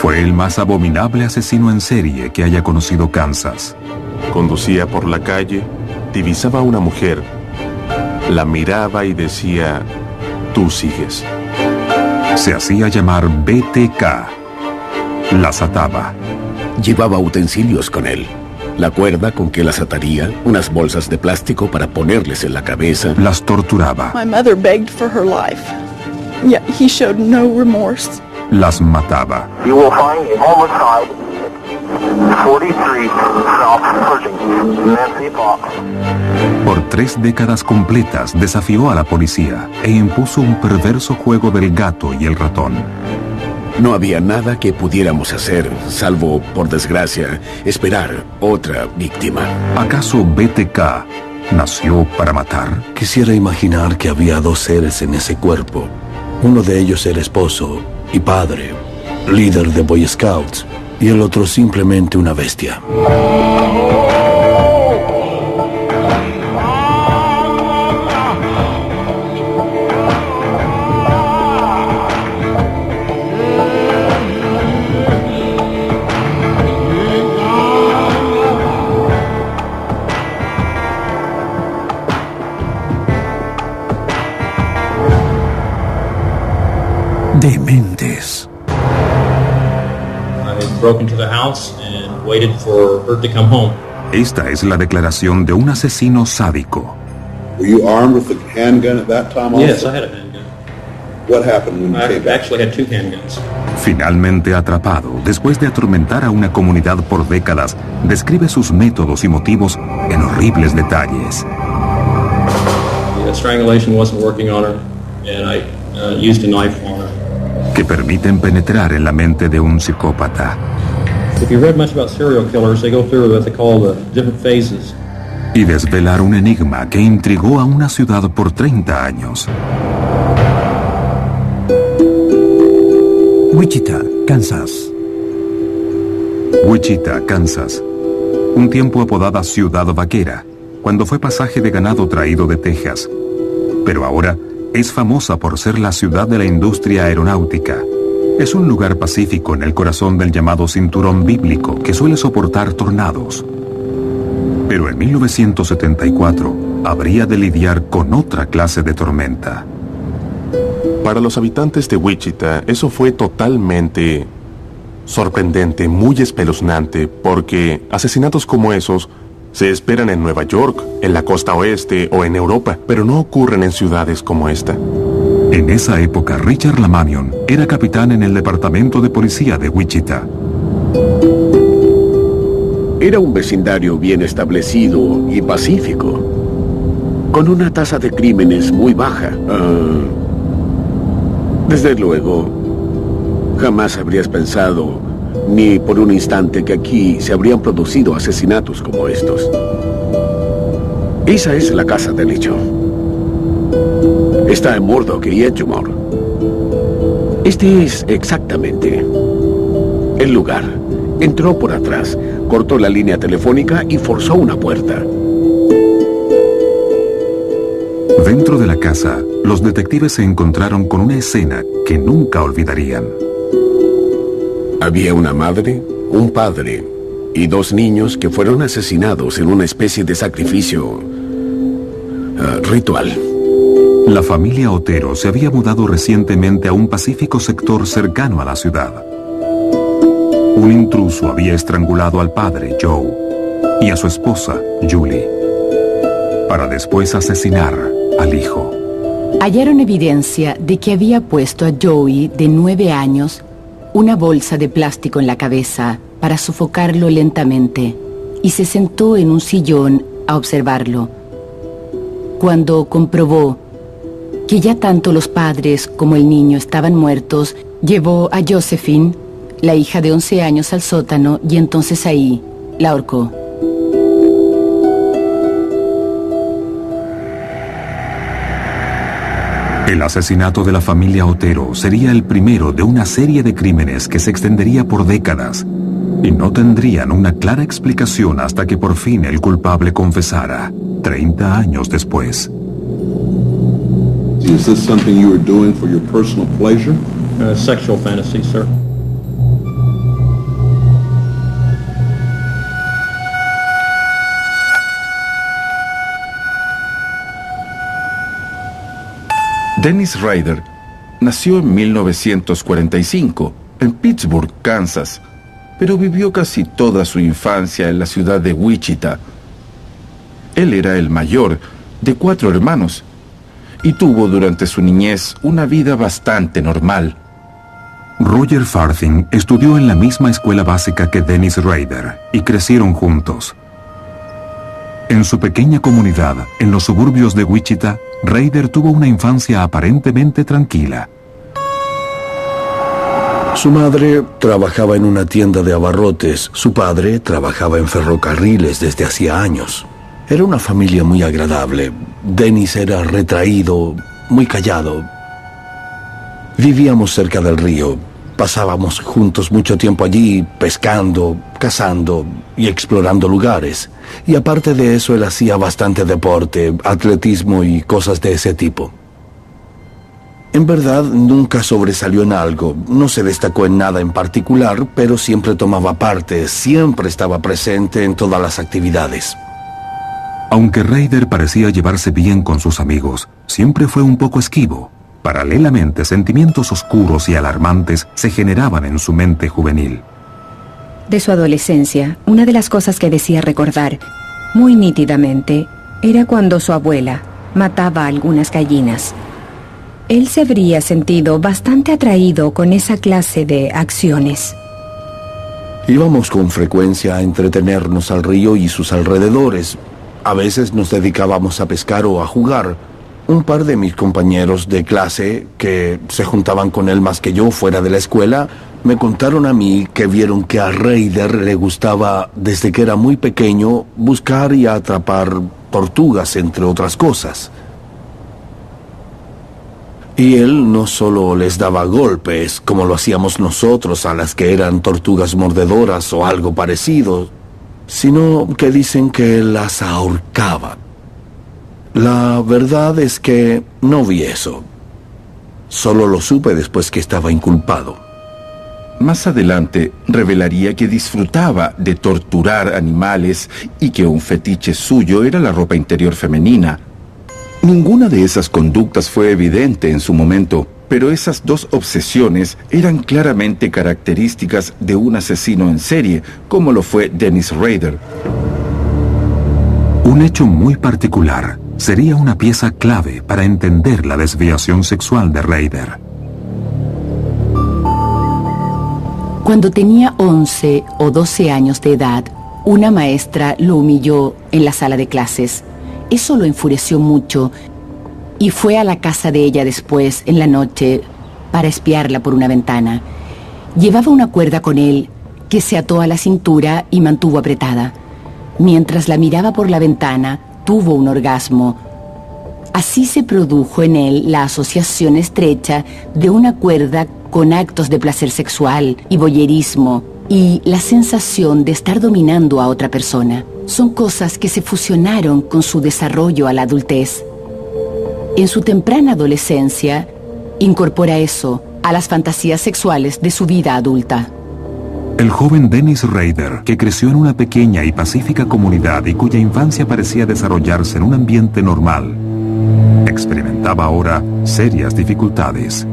Fue el más abominable asesino en serie que haya conocido Kansas. Conducía por la calle, divisaba a una mujer, la miraba y decía: tú sigues. Se hacía llamar BTK. Las ataba. Llevaba utensilios con él. La cuerda con que las ataría, unas bolsas de plástico para ponerles en la cabeza. Las torturaba. My mother begged for her life, yet he showed no remorse. Las mataba. You will find a homicide, 43 South Pershing, Nancy Fox. Por 3 décadas completas desafió a la policía e impuso un perverso juego del gato y el ratón. No había nada que pudiéramos hacer, salvo, por desgracia, esperar otra víctima. ¿Acaso BTK nació para matar? Quisiera imaginar que había 2 seres en ese cuerpo. Uno de ellos era esposo y padre, líder de Boy Scouts, y el otro simplemente una bestia. Dementes. I broke into the house and waited for her to come home. Esta es la declaración de un asesino sádico. Were you armed with a handgun at that time also? Yes, I had a handgun. What happened when you came I back? actually had 2 handguns. Finalmente atrapado, después de atormentar a una comunidad por décadas, describe sus métodos y motivos en horribles detalles. The strangulation wasn't working on her, and I used a knife on her. Que permiten penetrar en la mente de un psicópata. If you read much about serial killers, they go through what they call the different phases. Y desvelar un enigma que intrigó a una ciudad por 30 años. Wichita, Kansas. Wichita, Kansas. Un tiempo apodada Ciudad Vaquera, cuando fue pasaje de ganado traído de Texas. Pero ahora es famosa por ser la ciudad de la industria aeronáutica. Es un lugar pacífico en el corazón del llamado cinturón bíblico que suele soportar tornados. Pero en 1974 habría de lidiar con otra clase de tormenta. Para los habitantes de Wichita, eso fue totalmente sorprendente, muy espeluznante, porque asesinatos como esos se esperan en Nueva York, en la costa oeste o en Europa, pero no ocurren en ciudades como esta. En esa época, Richard Lamanion era capitán en el departamento de policía de Wichita. Era un vecindario bien establecido y pacífico, con una tasa de crímenes muy baja. Desde luego, jamás habrías pensado, ni por un instante, que aquí se habrían producido asesinatos como estos. Esa es la casa del hecho. Está en Murdoch y Edgemore. Este es exactamente el lugar. Entró por atrás, cortó la línea telefónica y forzó una puerta. Dentro de la casa, los detectives se encontraron con una escena que nunca olvidarían. Había una madre, un padre y 2 niños que fueron asesinados en una especie de sacrificio ritual. La familia Otero se había mudado recientemente a un pacífico sector cercano a la ciudad. Un intruso había estrangulado al padre, Joe, y a su esposa, Julie, para después asesinar al hijo. Hallaron evidencia de que había puesto a Joey, de 9 años, una bolsa de plástico en la cabeza para sofocarlo lentamente, y se sentó en un sillón a observarlo. Cuando comprobó que ya tanto los padres como el niño estaban muertos, llevó a Josephine, la hija de 11 años, al sótano y entonces ahí la ahorcó. El asesinato de la familia Otero sería el primero de una serie de crímenes que se extendería por décadas y no tendrían una clara explicación hasta que por fin el culpable confesara, 30 años después. Is this something you were doing for your personal pleasure? Sexual fantasy, sir. Dennis Rader nació en 1945 en Pittsburgh, Kansas, pero vivió casi toda su infancia en la ciudad de Wichita. Él era el mayor de 4 hermanos y tuvo durante su niñez una vida bastante normal. Roger Farthing estudió en la misma escuela básica que Dennis Rader y crecieron juntos. En su pequeña comunidad, en los suburbios de Wichita, Rader tuvo una infancia aparentemente tranquila. Su madre trabajaba en una tienda de abarrotes. Su padre trabajaba en ferrocarriles desde hacía años. Era una familia muy agradable. Dennis era retraído, muy callado. Vivíamos cerca del río. Pasábamos juntos mucho tiempo allí, pescando, cazando y explorando lugares. Y aparte de eso, él hacía bastante deporte, atletismo y cosas de ese tipo. En verdad, nunca sobresalió en algo, no se destacó en nada en particular, pero siempre tomaba parte, siempre estaba presente en todas las actividades. Aunque Rader parecía llevarse bien con sus amigos, siempre fue un poco esquivo. Paralelamente, sentimientos oscuros y alarmantes se generaban en su mente juvenil. De su adolescencia, una de las cosas que decía recordar, muy nítidamente, era cuando su abuela mataba a algunas gallinas. Él se habría sentido bastante atraído con esa clase de acciones. Íbamos con frecuencia a entretenernos al río y sus alrededores. A veces nos dedicábamos a pescar o a jugar. Un par de mis compañeros de clase, que se juntaban con él más que yo fuera de la escuela, me contaron a mí que vieron que a Rader le gustaba, desde que era muy pequeño, buscar y atrapar tortugas, entre otras cosas. Y él no solo les daba golpes, como lo hacíamos nosotros a las que eran tortugas mordedoras o algo parecido, sino que dicen que él las ahorcaba. La verdad es que no vi eso. Solo lo supe después que estaba inculpado. Más adelante revelaría que disfrutaba de torturar animales y que un fetiche suyo era la ropa interior femenina. Ninguna de esas conductas fue evidente en su momento, pero esas dos obsesiones eran claramente características de un asesino en serie, como lo fue Dennis Rader. Un hecho muy particular sería una pieza clave para entender la desviación sexual de Rader. Cuando tenía 11 o 12 años de edad, una maestra lo humilló en la sala de clases. Eso lo enfureció mucho y fue a la casa de ella después, en la noche, para espiarla por una ventana. Llevaba una cuerda con él que se ató a la cintura y mantuvo apretada. Mientras la miraba por la ventana, tuvo un orgasmo. Así se produjo en él la asociación estrecha de una cuerda con actos de placer sexual y voyerismo y la sensación de estar dominando a otra persona. Son cosas que se fusionaron con su desarrollo a la adultez. En su temprana adolescencia, incorpora eso a las fantasías sexuales de su vida adulta. El joven Dennis Rader, que creció en una pequeña y pacífica comunidad y cuya infancia parecía desarrollarse en un ambiente normal, experimentaba ahora serias dificultades.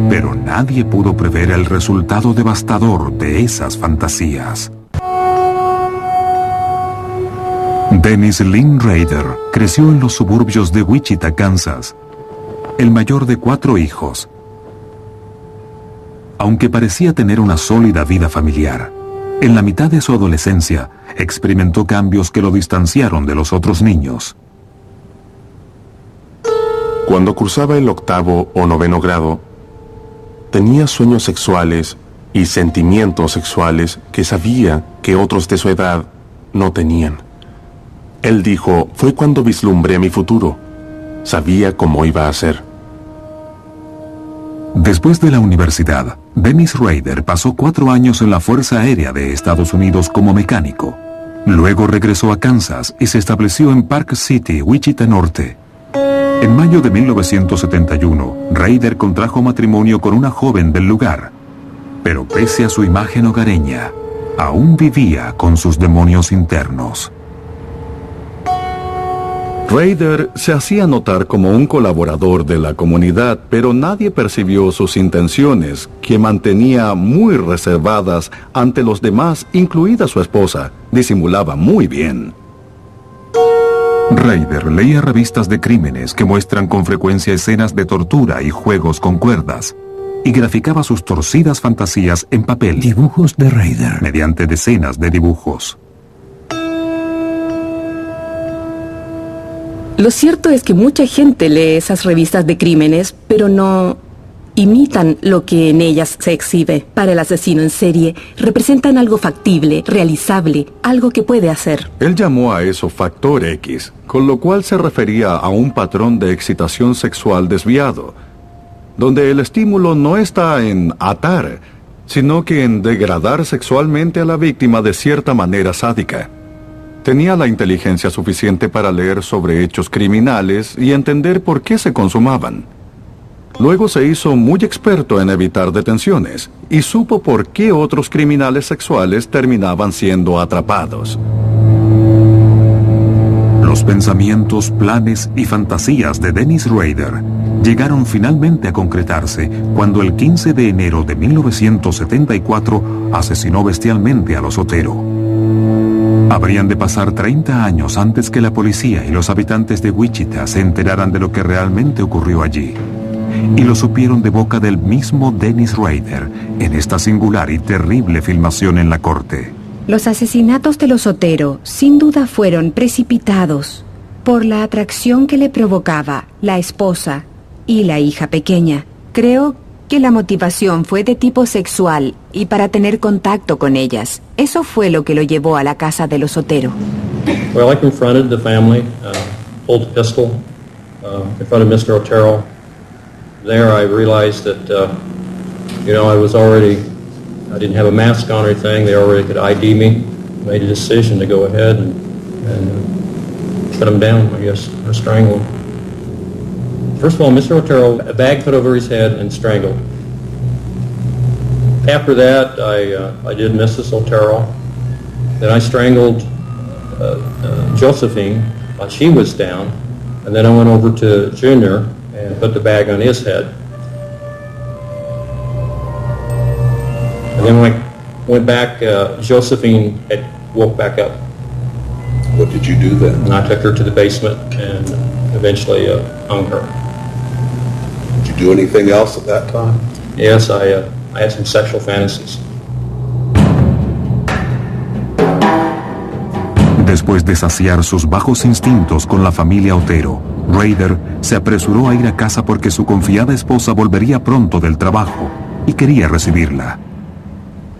Pero nadie pudo prever el resultado devastador de esas fantasías. Dennis Lynn Rader creció en los suburbios de Wichita, Kansas, el mayor de 4 hijos. Aunque parecía tener una sólida vida familiar, en la mitad de su adolescencia experimentó cambios que lo distanciaron de los otros niños. Cuando cursaba el 8º o 9º grado, tenía sueños sexuales y sentimientos sexuales que sabía que otros de su edad no tenían. Él dijo, fue cuando vislumbré mi futuro. Sabía cómo iba a ser. Después de la universidad, Dennis Rader pasó 4 años en la Fuerza Aérea de Estados Unidos como mecánico. Luego regresó a Kansas y se estableció en Park City, Wichita Norte. En mayo de 1971, Rader contrajo matrimonio con una joven del lugar. Pero pese a su imagen hogareña, aún vivía con sus demonios internos. Rader se hacía notar como un colaborador de la comunidad, pero nadie percibió sus intenciones, que mantenía muy reservadas ante los demás, incluida su esposa. Disimulaba muy bien. Rader leía revistas de crímenes que muestran con frecuencia escenas de tortura y juegos con cuerdas, y graficaba sus torcidas fantasías en papel. Dibujos de Rader. Mediante decenas de dibujos. Lo cierto es que mucha gente lee esas revistas de crímenes, pero no imitan lo que en ellas se exhibe. Para el asesino en serie, representan algo factible, realizable, algo que puede hacer. Él llamó a eso factor X, con lo cual se refería a un patrón de excitación sexual desviado, donde el estímulo no está en atar, sino que en degradar sexualmente a la víctima de cierta manera sádica. Tenía la inteligencia suficiente para leer sobre hechos criminales y entender por qué se consumaban. Luego se hizo muy experto en evitar detenciones y supo por qué otros criminales sexuales terminaban siendo atrapados. Los pensamientos, planes y fantasías de Dennis Rader llegaron finalmente a concretarse cuando el 15 de enero de 1974 asesinó bestialmente a los Otero. Habrían de pasar 30 años antes que la policía y los habitantes de Wichita se enteraran de lo que realmente ocurrió allí. Y lo supieron de boca del mismo Dennis Rader en esta singular y terrible filmación en la corte. Los asesinatos de los Otero sin duda fueron precipitados por la atracción que le provocaba la esposa y la hija pequeña. Creo que la motivación fue de tipo sexual y para tener contacto con ellas. Eso fue lo que lo llevó a la casa de los Otero. Well, I confronted the family, pulled a pistol, confronted Mr. Otero. There I realized that, I didn't have a mask on or anything. They already could ID me. Made a decision to go ahead and shut him down, I guess, or strangle him. First of all, Mr. Otero, a bag put over his head and strangled. After that, I did Mrs. Otero. Then I strangled Josephine while she was down. And then I went over to Junior and put the bag on his head. And then when I went back, Josephine had woke back up. What did you do then? And I took her to the basement and eventually hung her. Did you do anything else at that time? Yes, I had some sexual fantasies. Después de saciar sus bajos instintos con la familia Otero, Rader se apresuró a ir a casa porque su confiada esposa volvería pronto del trabajo y quería recibirla.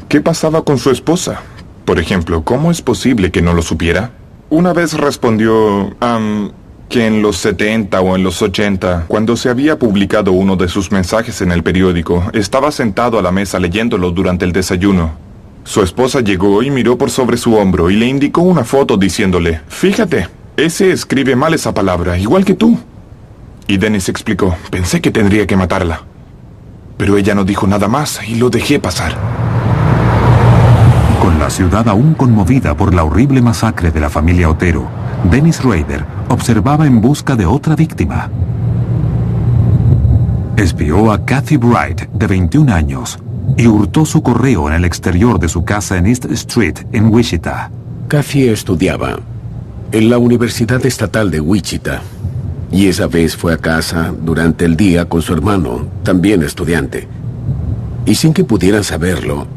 ¿Qué pasaba con su esposa? Por ejemplo, ¿cómo es posible que no lo supiera? Una vez respondió que en los 70 o en los 80, cuando se había publicado uno de sus mensajes en el periódico, estaba sentado a la mesa leyéndolo durante el desayuno. Su esposa llegó y miró por sobre su hombro y le indicó una foto diciéndole, «Fíjate, ese escribe mal esa palabra, igual que tú». Y Dennis explicó, «Pensé que tendría que matarla». Pero ella no dijo nada más y lo dejé pasar. Con la ciudad aún conmovida por la horrible masacre de la familia Otero, Dennis Rader observaba en busca de otra víctima. Espió a Kathy Bright, de 21 años, y hurtó su correo en el exterior de su casa en East Street, en Wichita. Kathy estudiaba en la Universidad Estatal de Wichita, y esa vez fue a casa durante el día con su hermano, también estudiante. Y sin que pudieran saberlo,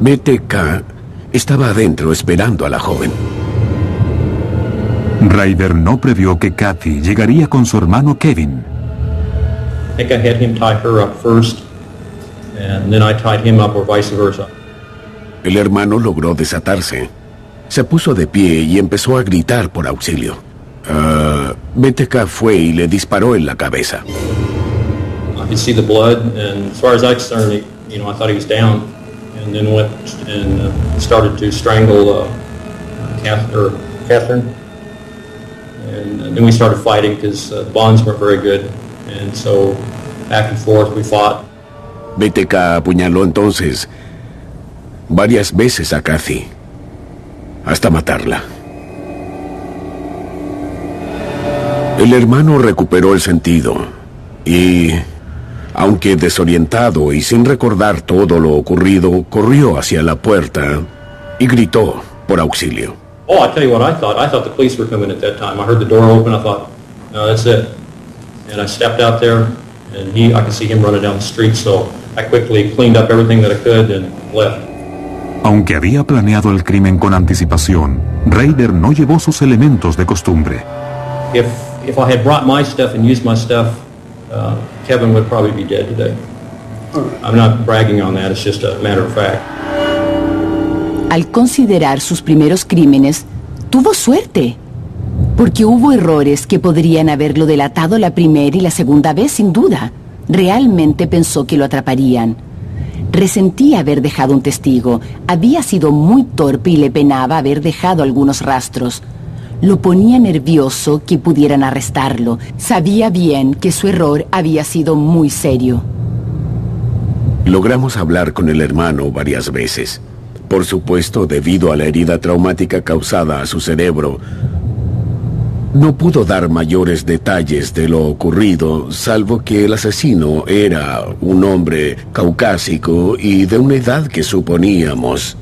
BTK estaba adentro esperando a la joven. Rader no previó que Kathy llegaría con su hermano Kevin. I think I had him tie her up first, and then I tied him up or vice versa. El hermano logró desatarse. Se puso de pie y empezó a gritar por auxilio. BTK fue y le disparó en la cabeza. I could see the blood, and as far as I was concerned, I thought he was down, and then went and started to strangle Catherine. And then we started fighting because the bonds weren't very good, and so back and forth we fought. BTK apuñaló entonces varias veces a Kathy, hasta matarla. El hermano recuperó el sentido y, aunque desorientado y sin recordar todo lo ocurrido, corrió hacia la puerta y gritó por auxilio. Oh, I tell you what I thought. I thought the police were coming at that time. I heard the door open. I thought, no, that's it. And I stepped out there, and I could see him running down the street, so I quickly cleaned up everything that I could and left. Aunque había planeado el crimen con anticipación, Rader no llevó sus elementos de costumbre. If I had brought my stuff and used my stuff, Kevin would probably be dead today. I'm not bragging on that, it's just a matter of fact. Al considerar sus primeros crímenes, tuvo suerte, porque hubo errores que podrían haberlo delatado la primera y la segunda vez sin duda. Realmente pensó que lo atraparían. Resentía haber dejado un testigo, había sido muy torpe y le penaba haber dejado algunos rastros. Lo ponía nervioso que pudieran arrestarlo. Sabía bien que su error había sido muy serio. Logramos hablar con el hermano varias veces. Por supuesto, debido a la herida traumática causada a su cerebro, no pudo dar mayores detalles de lo ocurrido, salvo que el asesino era un hombre caucásico y de una edad que suponíamos.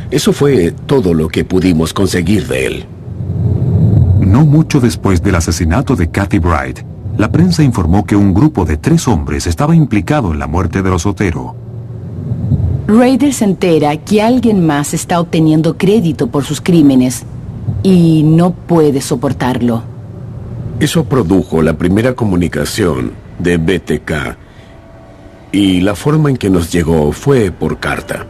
Eso fue todo lo que pudimos conseguir de él. No mucho después del asesinato de Kathy Bright, la prensa informó que un grupo de 3 hombres estaba implicado en la muerte de los Otero. Rader se entera que alguien más está obteniendo crédito por sus crímenes y no puede soportarlo. Eso produjo la primera comunicación de BTK y la forma en que nos llegó fue por carta.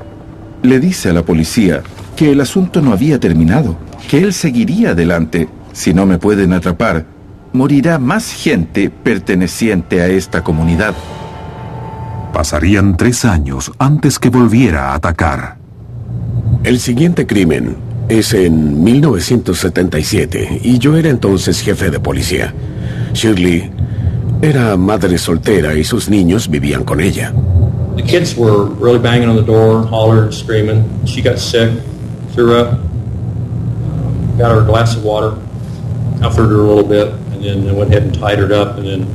Le dice a la policía que el asunto no había terminado, que él seguiría adelante. Si no me pueden atrapar, morirá más gente perteneciente a esta comunidad. Pasarían 3 años antes que volviera a atacar. El siguiente crimen es en 1977 y yo era entonces jefe de policía. Shirley era madre soltera y sus niños vivían con ella. The kids were really banging on the door, hollering, screaming. She got sick, threw up, got her a glass of water, comforted her a little bit, and then went ahead and tied her up, and then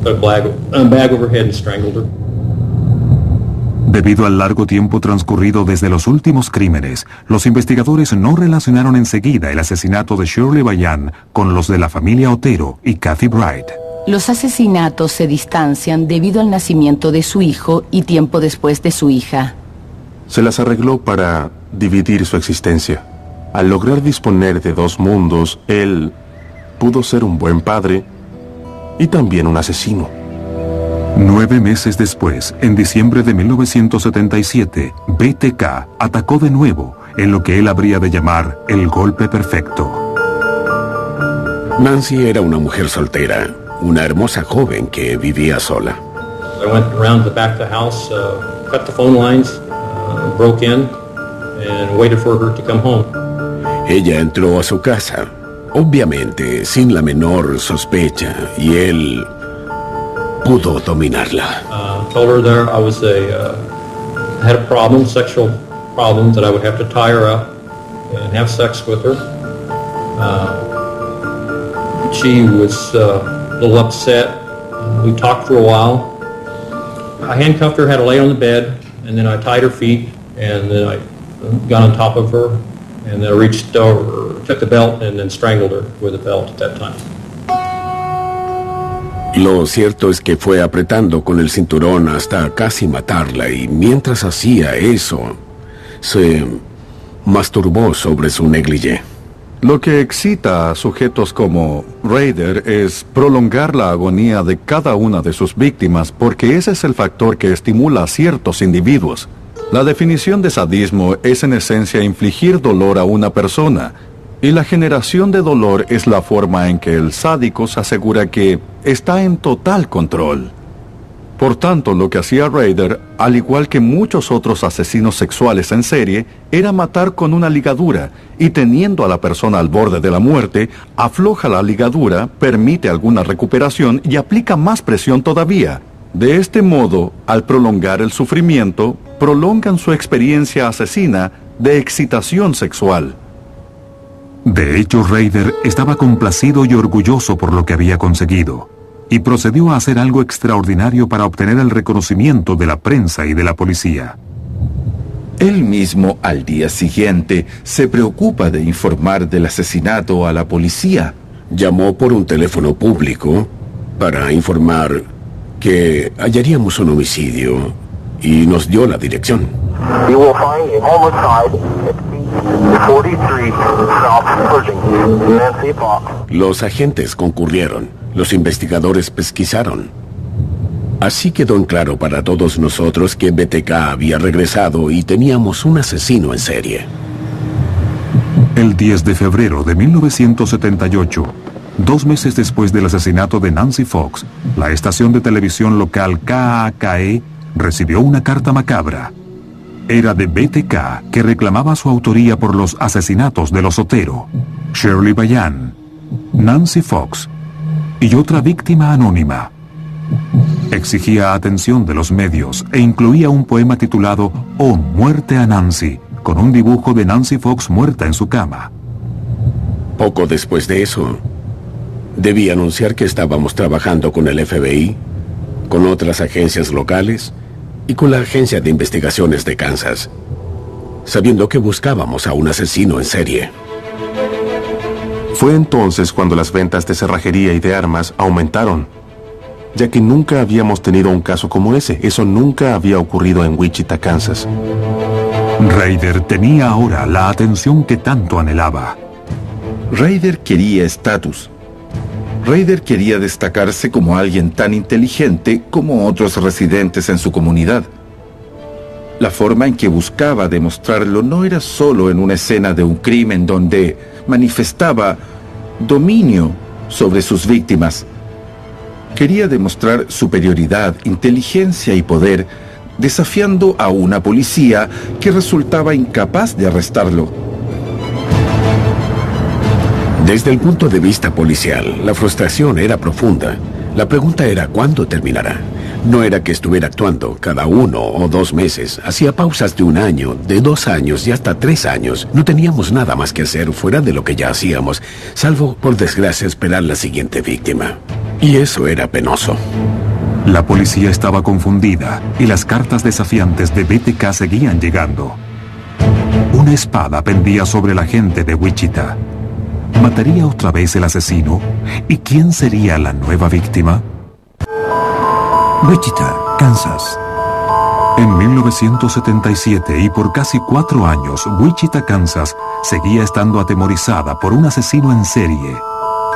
put a bag over her head and strangled her. Debido al largo tiempo transcurrido desde los últimos crímenes, los investigadores no relacionaron enseguida el asesinato de Shirley Bayan con los de la familia Otero y Kathy Bright. Los asesinatos se distancian debido al nacimiento de su hijo y tiempo después de su hija. Se las arregló para dividir su existencia. Al lograr disponer de 2 mundos, él pudo ser un buen padre y también un asesino. 9 meses después, en diciembre de 1977, BTK atacó de nuevo en lo que él habría de llamar el golpe perfecto. Nancy era una mujer soltera, una hermosa joven que vivía sola. I went around the back of the house, cut the phone lines, broke in, and waited for her to come home. Ella entró a su casa, obviamente sin la menor sospecha, y él pudo dominarla. Told her there I was had a problem, sexual problem, that I would have to tie her up and have sex with her. She was a little upset. We talked for a while. I handcuffed her, had her lay on the bed, and then I tied her feet, and then I got on top of her, and then I reached over, took the belt, and then strangled her with the belt at that time. Lo cierto es que fue apretando con el cinturón hasta casi matarla, y mientras hacía eso, se masturbó sobre su negligé. Lo que excita a sujetos como Rader es prolongar la agonía de cada una de sus víctimas, porque ese es el factor que estimula a ciertos individuos. La definición de sadismo es en esencia infligir dolor a una persona, y la generación de dolor es la forma en que el sádico se asegura que está en total control. Por tanto, lo que hacía Rader, al igual que muchos otros asesinos sexuales en serie, era matar con una ligadura, y teniendo a la persona al borde de la muerte, afloja la ligadura, permite alguna recuperación y aplica más presión todavía. De este modo, al prolongar el sufrimiento, prolongan su experiencia asesina de excitación sexual. De hecho, Rader estaba complacido y orgulloso por lo que había conseguido, y procedió a hacer algo extraordinario para obtener el reconocimiento de la prensa y de la policía. Él mismo, al día siguiente, se preocupa de informar del asesinato a la policía. Llamó por un teléfono público para informar que hallaríamos un homicidio y nos dio la dirección. You will find a homicide at 43 South Pershing, Nancy Fox. Los agentes concurrieron, los investigadores pesquisaron. Así quedó en claro para todos nosotros que BTK había regresado y teníamos un asesino en serie. El 10 de febrero de 1978, 2 meses después del asesinato de Nancy Fox, la estación de televisión local KAKE recibió una carta macabra. Era de BTK, que reclamaba su autoría por los asesinatos de los Otero, Shirley Bayan, Nancy Fox y otra víctima anónima. Exigía atención de los medios e incluía un poema titulado «Oh, muerte a Nancy», con un dibujo de Nancy Fox muerta en su cama. Poco después de eso, debí anunciar que estábamos trabajando con el FBI, con otras agencias locales y con la Agencia de Investigaciones de Kansas, sabiendo que buscábamos a un asesino en serie. Fue entonces cuando las ventas de cerrajería y de armas aumentaron, ya que nunca habíamos tenido un caso como ese. Eso nunca había ocurrido en Wichita, Kansas. Rader tenía ahora la atención que tanto anhelaba. Rader quería estatus. Rader quería destacarse como alguien tan inteligente como otros residentes en su comunidad. La forma en que buscaba demostrarlo no era solo en una escena de un crimen donde manifestaba dominio sobre sus víctimas. Quería demostrar superioridad, inteligencia y poder, desafiando a una policía que resultaba incapaz de arrestarlo. Desde el punto de vista policial, la frustración era profunda. La pregunta era ¿cuándo terminará? No era que estuviera actuando cada 1 o 2 meses. Hacía pausas de 1 año, de 2 años y hasta 3 años. No teníamos nada más que hacer fuera de lo que ya hacíamos, salvo, por desgracia, esperar la siguiente víctima. Y eso era penoso. La policía estaba confundida y las cartas desafiantes de BTK seguían llegando. Una espada pendía sobre la gente de Wichita. ¿Mataría otra vez el asesino? ¿Y quién sería la nueva víctima? Wichita, Kansas. En 1977 y por casi 4 años, Wichita, Kansas, seguía estando atemorizada por un asesino en serie.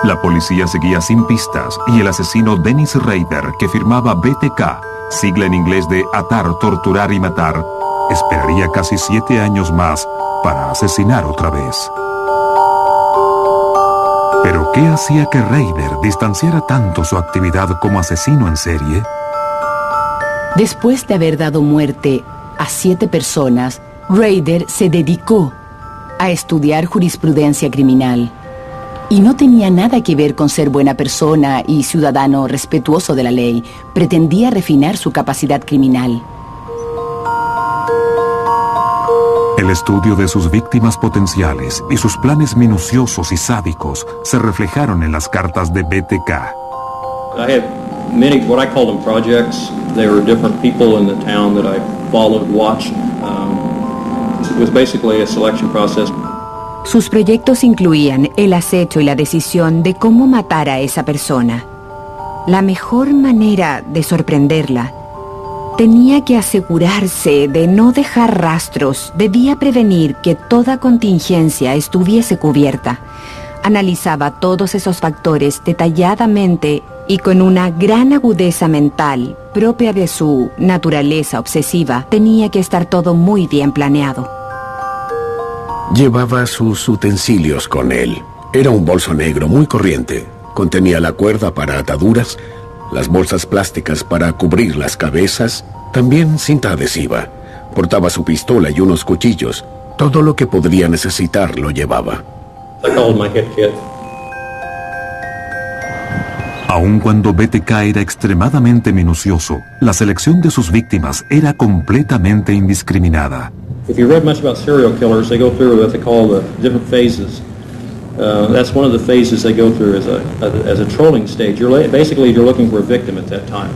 La policía seguía sin pistas y el asesino Dennis Rader, que firmaba BTK, sigla en inglés de atar, torturar y matar, esperaría casi 7 años más para asesinar otra vez. ¿Pero qué hacía que Rader distanciara tanto su actividad como asesino en serie? Después de haber dado muerte a 7 personas, Rader se dedicó a estudiar jurisprudencia criminal. Y no tenía nada que ver con ser buena persona y ciudadano respetuoso de la ley. Pretendía refinar su capacidad criminal. El estudio de sus víctimas potenciales y sus planes minuciosos y sádicos se reflejaron en las cartas de BTK. I had many, what I call them projects. There were different people in the town that I followed, watched. It was basically a selection process. Sus proyectos incluían el acecho y la decisión de cómo matar a esa persona. La mejor manera de sorprenderla. Tenía que asegurarse de no dejar rastros, debía prevenir que toda contingencia estuviese cubierta. Analizaba todos esos factores detalladamente y con una gran agudeza mental, propia de su naturaleza obsesiva, tenía que estar todo muy bien planeado. Llevaba sus utensilios con él. Era un bolso negro muy corriente. Contenía la cuerda para ataduras, las bolsas plásticas para cubrir las cabezas, también cinta adhesiva. Portaba su pistola y unos cuchillos. Todo lo que podría necesitar lo llevaba. I called my hit kit. Aun cuando BTK era extremadamente minucioso, la selección de sus víctimas era completamente indiscriminada. If you read much about serial killers, they go through what they call the different phases. That's one of the phases they go through as a trolling stage. Basically, you're looking for a victim at that time.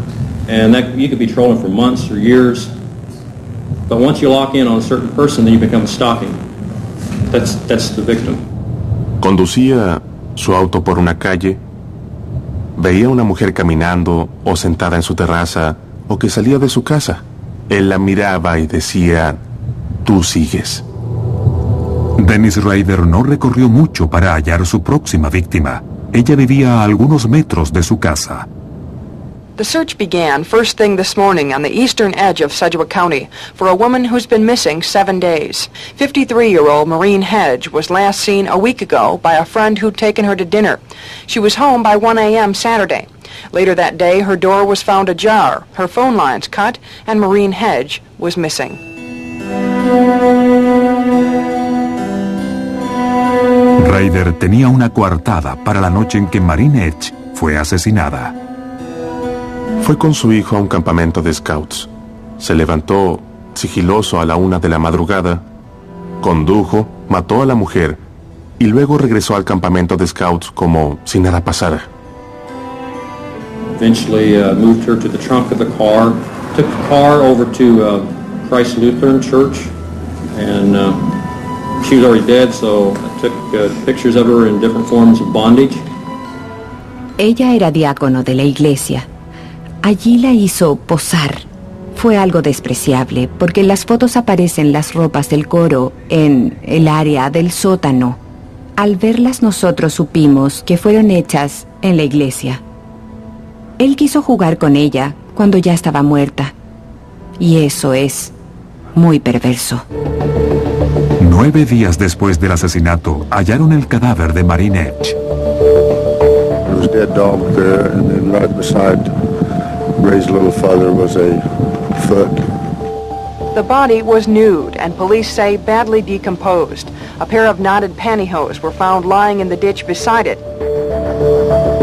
And that you could be trolling for months or years. But once you lock in on a certain person, then you become stalking. That's the victim. Conducía su auto por una calle, veía una mujer caminando o sentada en su terraza o que salía de su casa. Él la miraba y decía, tú sigues. Dennis Rader no recorrió mucho para hallar su próxima víctima. Ella vivía a algunos metros de su casa. The search began first thing this morning on the eastern edge of Sedgwick County for a woman who's been missing 7 days. 53-year-old Maureen Hedge was last seen a week ago by a friend who'd taken her to dinner. She was home by 1 a.m. Saturday. Later that day, her door was found ajar, her phone lines cut, and Maureen Hedge was missing. Rader tenía una coartada para la noche en que Maureen Hedge fue asesinada. Fue con su hijo a un campamento de scouts. Se levantó sigiloso a la 1 de la madrugada, condujo, mató a la mujer y luego regresó al campamento de scouts como si nada pasara. Eventually moved her to the trunk of the car, took the car over to Christ Lutheran Church, and she was already dead, so I took pictures of her in different forms of bondage. Ella era diácono de la iglesia. Allí la hizo posar. Fue algo despreciable, porque en las fotos aparecen las ropas del coro en el área del sótano. Al verlas nosotros supimos que fueron hechas en la iglesia. Él quiso jugar con ella cuando ya estaba muerta. Y eso es muy perverso. 9 días después del asesinato, hallaron el cadáver de Maureen Hedge. There was a dead dog there, and then right beside Ray's little father was a foot. The body was nude and police say badly decomposed. A pair of knotted pantyhose were found lying in the ditch beside it.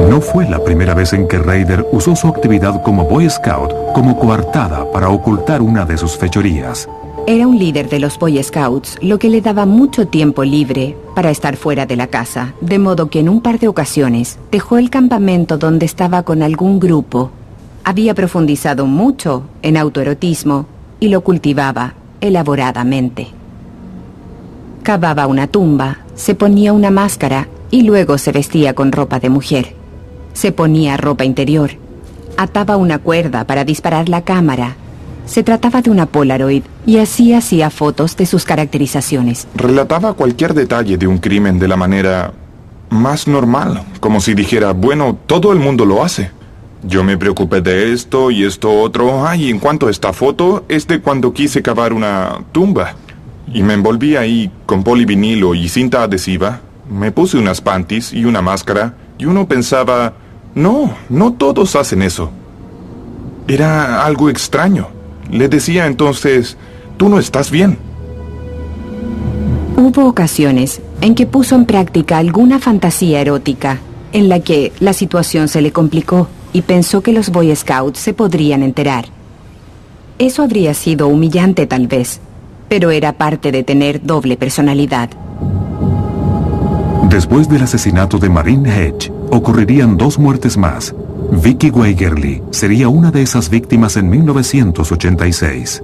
No fue la primera vez en que Rader usó su actividad como Boy Scout como coartada para ocultar una de sus fechorías. Era un líder de los Boy Scouts, lo que le daba mucho tiempo libre para estar fuera de la casa, de modo que en un par de ocasiones dejó el campamento donde estaba con algún grupo. Había profundizado mucho en autoerotismo y lo cultivaba elaboradamente. Cavaba una tumba, se ponía una máscara y luego se vestía con ropa de mujer. Se ponía ropa interior, ataba una cuerda para disparar la cámara. Se trataba de una Polaroid y así hacía fotos de sus caracterizaciones. Relataba cualquier detalle de un crimen de la manera más normal, como si dijera, bueno, todo el mundo lo hace. Yo me preocupé de esto y esto otro. Ay, en cuanto a esta foto, es de cuando quise cavar una tumba. Y me envolví ahí con polivinilo y cinta adhesiva. Me puse unas panties y una máscara. Y uno pensaba, no todos hacen eso. Era algo extraño. Le decía entonces, tú no estás bien. Hubo ocasiones en que puso en práctica alguna fantasía erótica, en la que la situación se le complicó y pensó que los Boy Scouts se podrían enterar. Eso habría sido humillante tal vez, pero era parte de tener doble personalidad. Después del asesinato de Maureen Hedge, ocurrirían 2 muertes más. Vicky Weigerly sería una de esas víctimas en 1986.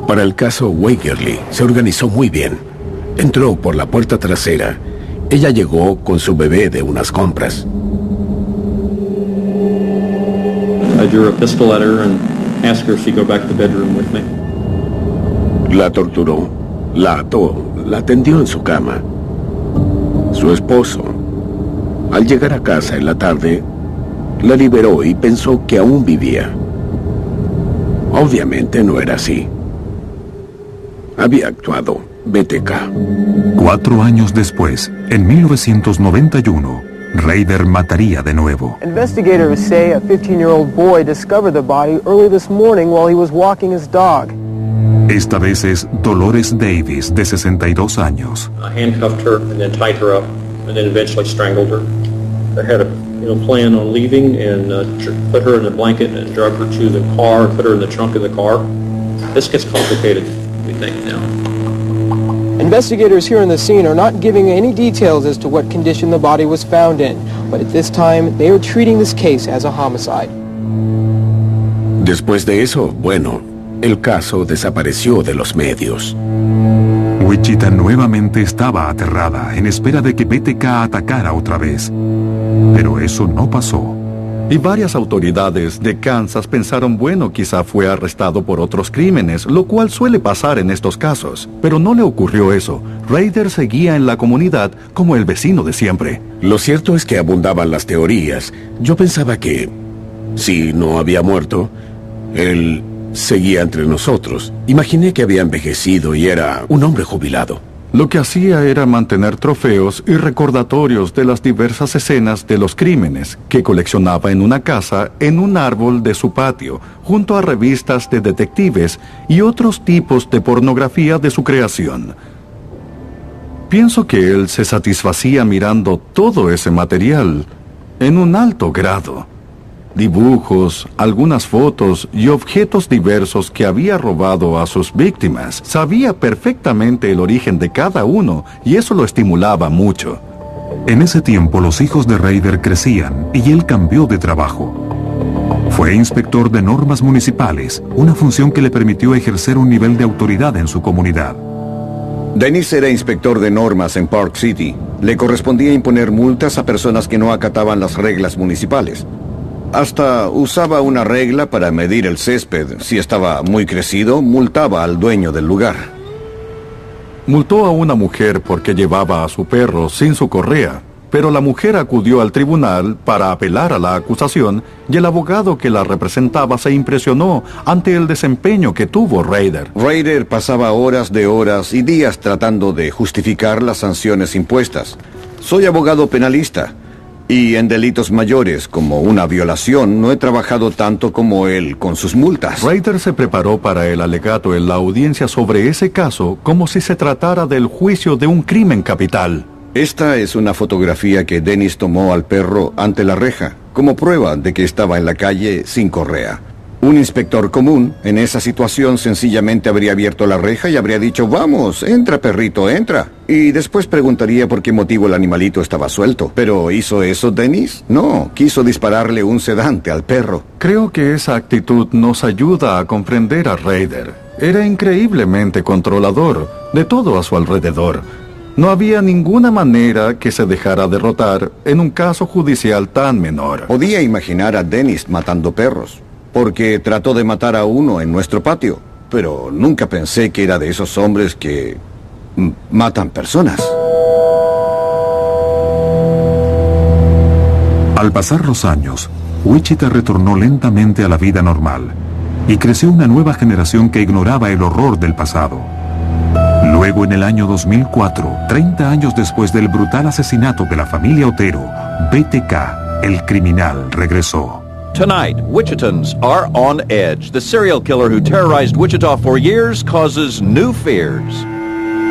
Para el caso Weigerly se organizó muy bien. Entró por la puerta trasera. Ella llegó con su bebé de unas compras. I drew a pistol at her and asked her if she'd go back to the bedroom with me. La torturó, la ató, la tendió en su cama. Su esposo, al llegar a casa en la tarde, la liberó y pensó que aún vivía. Obviamente no era así. Había actuado BTK. 4 años después, en 1991, Rader mataría de nuevo. Investigators say a 15-year-old boy discovered the body early this morning while he was walking his dog. Esta vez es Dolores Davis, de 62 años. I handcuffed her and then tied her up and then eventually strangled her. I had a plan on leaving and put her in a blanket and drug her to the car and put her in the trunk of the car. This gets complicated, we think now. Investigators here on the scene are not giving any details as to what condition the body was found in, but at this time they are treating this case as a homicide. Después de eso, bueno, el caso desapareció de los medios. Wichita nuevamente estaba aterrada, en espera de que BTK atacara otra vez. Pero eso no pasó. Y varias autoridades de Kansas pensaron, bueno, quizá fue arrestado por otros crímenes, lo cual suele pasar en estos casos. Pero no le ocurrió eso. Rader seguía en la comunidad como el vecino de siempre. Lo cierto es que abundaban las teorías. Yo pensaba que, si no había muerto, él seguía entre nosotros. Imaginé que había envejecido y era un hombre jubilado. Lo que hacía era mantener trofeos y recordatorios de las diversas escenas de los crímenes que coleccionaba en una casa, en un árbol de su patio, junto a revistas de detectives y otros tipos de pornografía de su creación. Pienso que él se satisfacía mirando todo ese material en un alto grado. Dibujos, algunas fotos y objetos diversos que había robado a sus víctimas. Sabía perfectamente el origen de cada uno y eso lo estimulaba mucho. En ese tiempo los hijos de Rader crecían y él cambió de trabajo. Fue inspector de normas municipales, una función que le permitió ejercer un nivel de autoridad en su comunidad. Dennis era inspector de normas en Park City. Le correspondía imponer multas a personas que no acataban las reglas municipales. Hasta usaba una regla para medir el césped. Si estaba muy crecido, multaba al dueño del lugar. Multó a una mujer porque llevaba a su perro sin su correa, pero la mujer acudió al tribunal para apelar a la acusación y el abogado que la representaba se impresionó ante el desempeño que tuvo Rader. Rader pasaba horas y días tratando de justificar las sanciones impuestas. Soy abogado penalista. Y en delitos mayores, como una violación, no he trabajado tanto como él con sus multas. Rader se preparó para el alegato en la audiencia sobre ese caso como si se tratara del juicio de un crimen capital. Esta es una fotografía que Dennis tomó al perro ante la reja, como prueba de que estaba en la calle sin correa. Un inspector común, en esa situación, sencillamente habría abierto la reja y habría dicho, vamos, entra perrito, entra. Y después preguntaría por qué motivo el animalito estaba suelto. ¿Pero hizo eso Dennis? No, quiso dispararle un sedante al perro. Creo que esa actitud nos ayuda a comprender a Rader. Era increíblemente controlador de todo a su alrededor. No había ninguna manera que se dejara derrotar en un caso judicial tan menor. Podía imaginar a Dennis matando perros, porque trató de matar a uno en nuestro patio, pero nunca pensé que era de esos hombres que matan personas. Al pasar los años, Wichita retornó lentamente a la vida normal y creció una nueva generación que ignoraba el horror del pasado. Luego, en el año 2004, 30 años después del brutal asesinato de la familia Otero, BTK, el criminal, regresó. Tonight, Wichitans are on edge. The serial killer who terrorized Wichita for years causes new fears.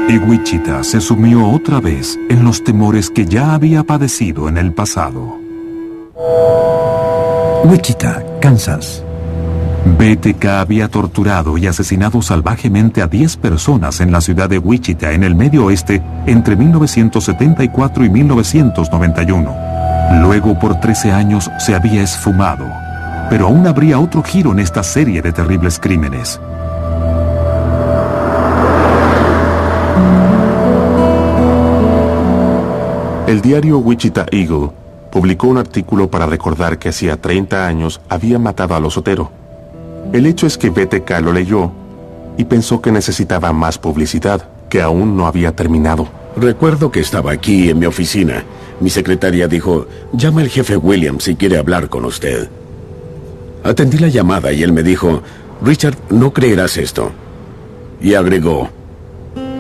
Y Wichita se sumió otra vez en los temores que ya había padecido en el pasado. Wichita, Kansas. BTK había torturado y asesinado salvajemente a 10 personas en la ciudad de Wichita, en el Medio Oeste, entre 1974 y 1991. Luego, por 13 años, se había esfumado. Pero aún habría otro giro en esta serie de terribles crímenes. El diario Wichita Eagle publicó un artículo para recordar que hacía 30 años había matado a los Otero. El hecho es que BTK lo leyó y pensó que necesitaba más publicidad, que aún no había terminado. Recuerdo que estaba aquí en mi oficina. Mi secretaria dijo, llama al jefe Williams si quiere hablar con usted. Atendí la llamada y él me dijo, Richard, no creerás esto. Y agregó,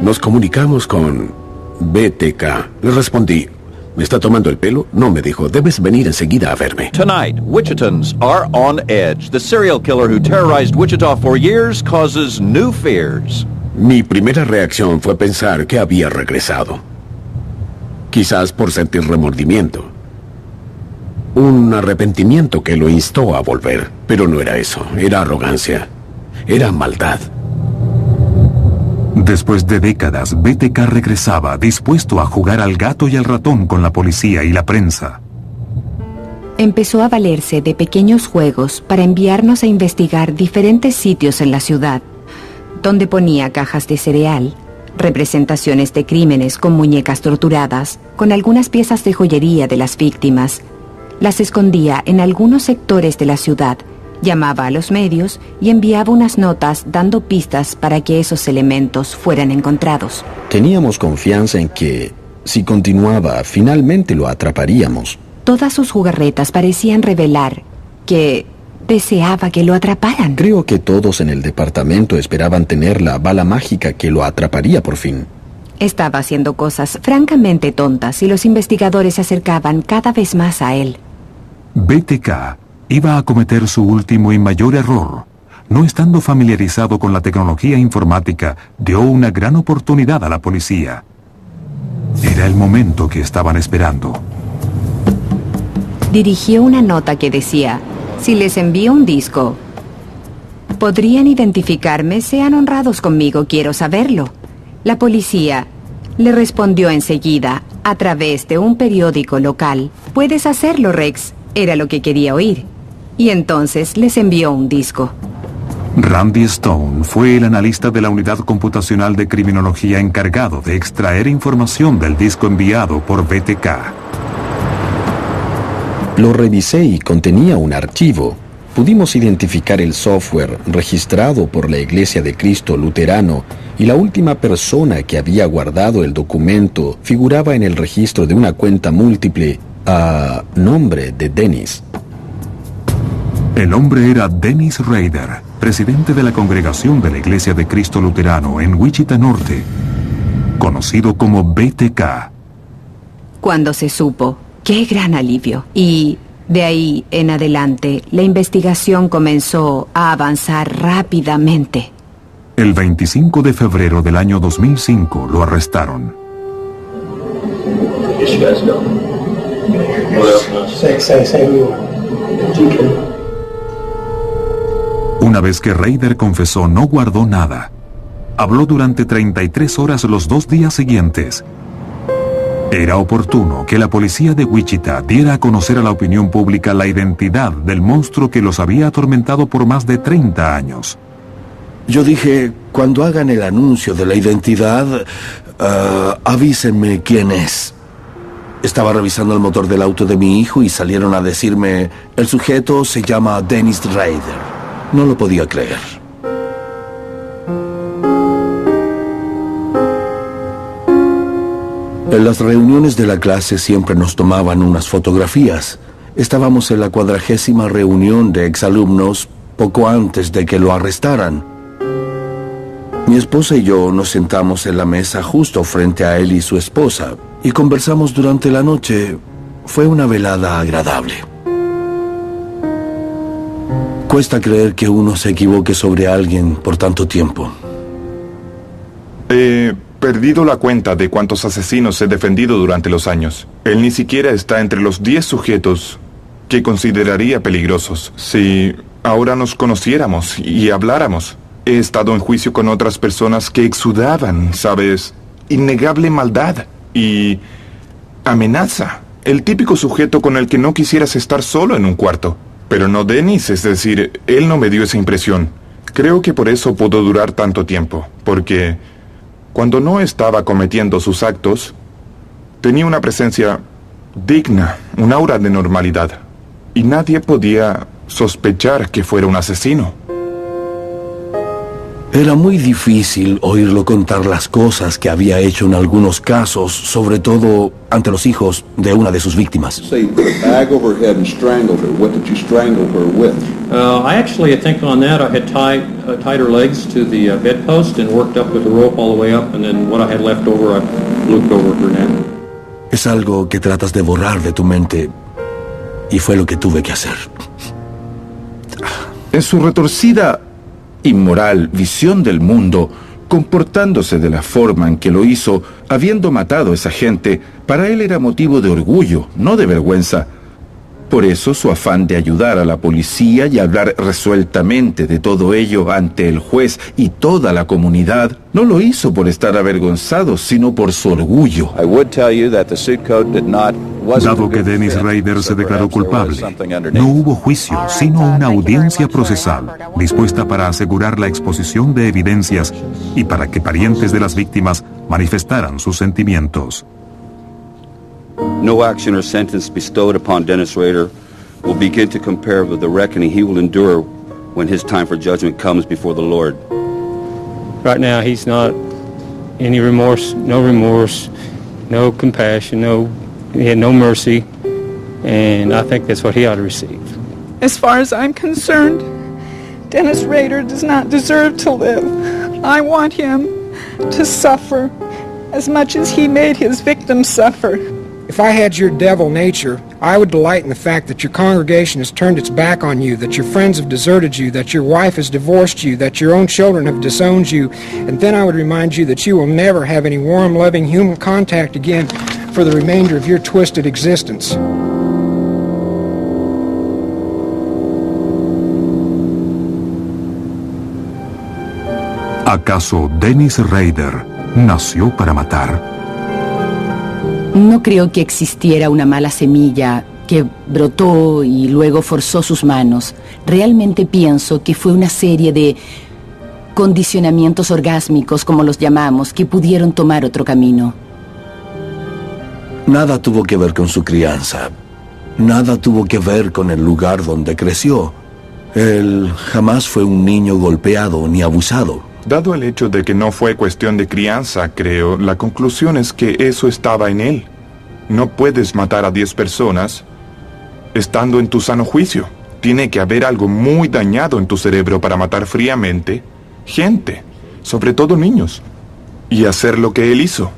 nos comunicamos con BTK. Le respondí, ¿me está tomando el pelo? No, me dijo, debes venir enseguida a verme. Tonight, Wichitans are on edge. The serial killer who terrorized Wichita for years causes new fears. Mi primera reacción fue pensar que había regresado. Quizás por sentir remordimiento. Un arrepentimiento que lo instó a volver. Pero no era eso, era arrogancia. Era maldad. Después de décadas, BTK regresaba dispuesto a jugar al gato y al ratón con la policía y la prensa. Empezó a valerse de pequeños juegos para enviarnos a investigar diferentes sitios en la ciudad, donde ponía cajas de cereal, representaciones de crímenes con muñecas torturadas, con algunas piezas de joyería de las víctimas. Las escondía en algunos sectores de la ciudad, llamaba a los medios y enviaba unas notas dando pistas para que esos elementos fueran encontrados. Teníamos confianza en que, si continuaba, finalmente lo atraparíamos. Todas sus jugarretas parecían revelar que deseaba que lo atraparan. Creo que todos en el departamento esperaban tener la bala mágica que lo atraparía por fin. Estaba haciendo cosas francamente tontas y los investigadores se acercaban cada vez más a él. BTK iba a cometer su último y mayor error. No estando familiarizado con la tecnología informática, dio una gran oportunidad a la policía. Era el momento que estaban esperando. Dirigió una nota que decía: si les envío un disco, ¿podrían identificarme? Sean honrados conmigo, quiero saberlo. La policía le respondió enseguida, a través de un periódico local: puedes hacerlo, Rex. Era lo que quería oír. Y entonces les envió un disco. Randy Stone fue el analista de la unidad computacional de criminología encargado de extraer información del disco enviado por BTK. Lo revisé y contenía un archivo. Pudimos identificar el software registrado por la Iglesia de Cristo Luterano y la última persona que había guardado el documento figuraba en el registro de una cuenta múltiple a nombre de Dennis. El hombre era Dennis Rader, presidente de la congregación de la Iglesia de Cristo Luterano en Wichita Norte, conocido como BTK. Cuando se supo, ¡qué gran alivio! Y de ahí en adelante, la investigación comenzó a avanzar rápidamente. El 25 de febrero del año 2005 lo arrestaron. Una vez que Rader confesó, no guardó nada. Habló durante 33 horas los 2 días siguientes. Era oportuno que la policía de Wichita diera a conocer a la opinión pública la identidad del monstruo que los había atormentado por más de 30 años. Yo dije, cuando hagan el anuncio de la identidad, avísenme quién es. Estaba revisando el motor del auto de mi hijo y salieron a decirme, el sujeto se llama Dennis Rader. No lo podía creer. En las reuniones de la clase siempre nos tomaban unas fotografías. Estábamos en la 40ª reunión de exalumnos poco antes de que lo arrestaran. Mi esposa y yo nos sentamos en la mesa justo frente a él y su esposa y conversamos durante la noche. Fue una velada agradable. Cuesta creer que uno se equivoque sobre alguien por tanto tiempo. Perdido la cuenta de cuántos asesinos he defendido durante los años. Él ni siquiera está entre los 10 sujetos que consideraría peligrosos. Si ahora nos conociéramos y habláramos. He estado en juicio con otras personas que exudaban, ¿sabes? Innegable maldad y amenaza. El típico sujeto con el que no quisieras estar solo en un cuarto. Pero no Dennis, es decir, él no me dio esa impresión. Creo que por eso pudo durar tanto tiempo, porque cuando no estaba cometiendo sus actos, tenía una presencia digna, un aura de normalidad, y nadie podía sospechar que fuera un asesino. Era muy difícil oírlo contar las cosas que había hecho en algunos casos, sobre todo ante los hijos de una de sus víctimas. Say, put a bag over her head and strangled her. What did you strangle her with? I think on that I had tied her legs to the bedpost and worked up with the rope all the way up, and then what I had left over, I looped over her neck. Es algo que tratas de borrar de tu mente, y fue lo que tuve que hacer. En su retorcida, inmoral visión del mundo, comportándose de la forma en que lo hizo, habiendo matado a esa gente, para él era motivo de orgullo, no de vergüenza, Por eso su afán de ayudar a la policía y hablar resueltamente de todo ello ante el juez y toda la comunidad no lo hizo por estar avergonzado, sino por su orgullo. Dado que Dennis Rader se declaró culpable, no hubo juicio, sino una audiencia procesal dispuesta para asegurar la exposición de evidencias y para que parientes de las víctimas manifestaran sus sentimientos. No action or sentence bestowed upon Dennis Rader will begin to compare with the reckoning he will endure when his time for judgment comes before the Lord. Right now, he's not any remorse, no compassion, he had no mercy, and I think that's what he ought to receive. As far as I'm concerned, Dennis Rader does not deserve to live. I want him to suffer as much as he made his victims suffer. If I had your devil nature, I would delight in the fact that your congregation has turned its back on you, that your friends have deserted you, that your wife has divorced you, that your own children have disowned you, and then I would remind you that you will never have any warm, loving human contact again for the remainder of your twisted existence. ¿Acaso Dennis Rader nació para matar? No creo que existiera una mala semilla que brotó y luego forzó sus manos. Realmente pienso que fue una serie de condicionamientos orgásmicos, como los llamamos, que pudieron tomar otro camino. Nada tuvo que ver con su crianza. Nada tuvo que ver con el lugar donde creció. Él jamás fue un niño golpeado ni abusado. Dado el hecho de que no fue cuestión de crianza, creo, la conclusión es que eso estaba en él. No puedes matar a 10 personas estando en tu sano juicio. Tiene que haber algo muy dañado en tu cerebro para matar fríamente gente, sobre todo niños, y hacer lo que él hizo.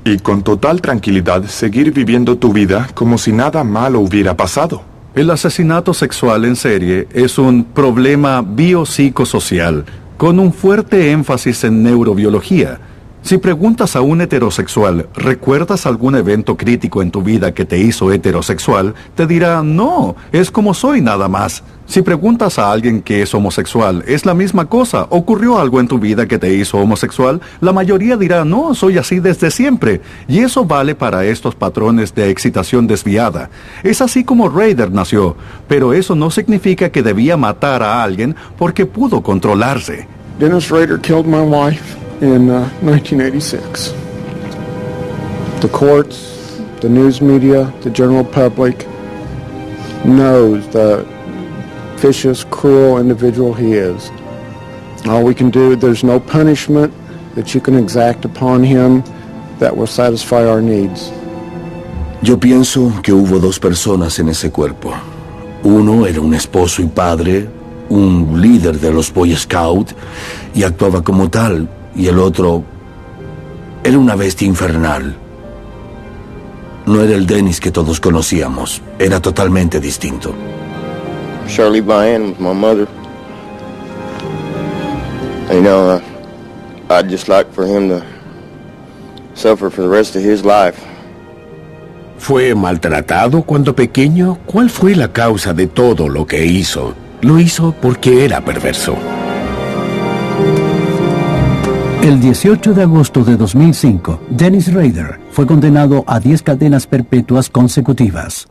Y con total tranquilidad seguir viviendo tu vida como si nada malo hubiera pasado. El asesinato sexual en serie es un problema biopsicosocial con un fuerte énfasis en neurobiología. Si preguntas a un heterosexual, ¿recuerdas algún evento crítico en tu vida que te hizo heterosexual? Te dirá, no, es como soy nada más. Si preguntas a alguien que es homosexual, es la misma cosa. ¿Ocurrió algo en tu vida que te hizo homosexual? La mayoría dirá, no, soy así desde siempre. Y eso vale para estos patrones de excitación desviada. Es así como Rader nació, pero eso no significa que debía matar a alguien porque pudo controlarse. Dennis Rader killed my wife in 1986. The courts, the news media, the general public knows the vicious, cruel individual he is. All we can do, there's no punishment that you can exact upon him that will satisfy our needs. Yo pienso que hubo dos personas en ese cuerpo. Uno era un esposo y padre, un líder de los Boy Scouts, y actuaba como tal. Y el otro era una bestia infernal. No era el Dennis que todos conocíamos. Era totalmente distinto. Shirley Vian was my mother. You know, I'd just like for him to suffer for the rest of his life. ¿Fue maltratado cuando pequeño? ¿Cuál fue la causa de todo lo que hizo? Lo hizo porque era perverso. El 18 de agosto de 2005, Dennis Rader fue condenado a 10 cadenas perpetuas consecutivas.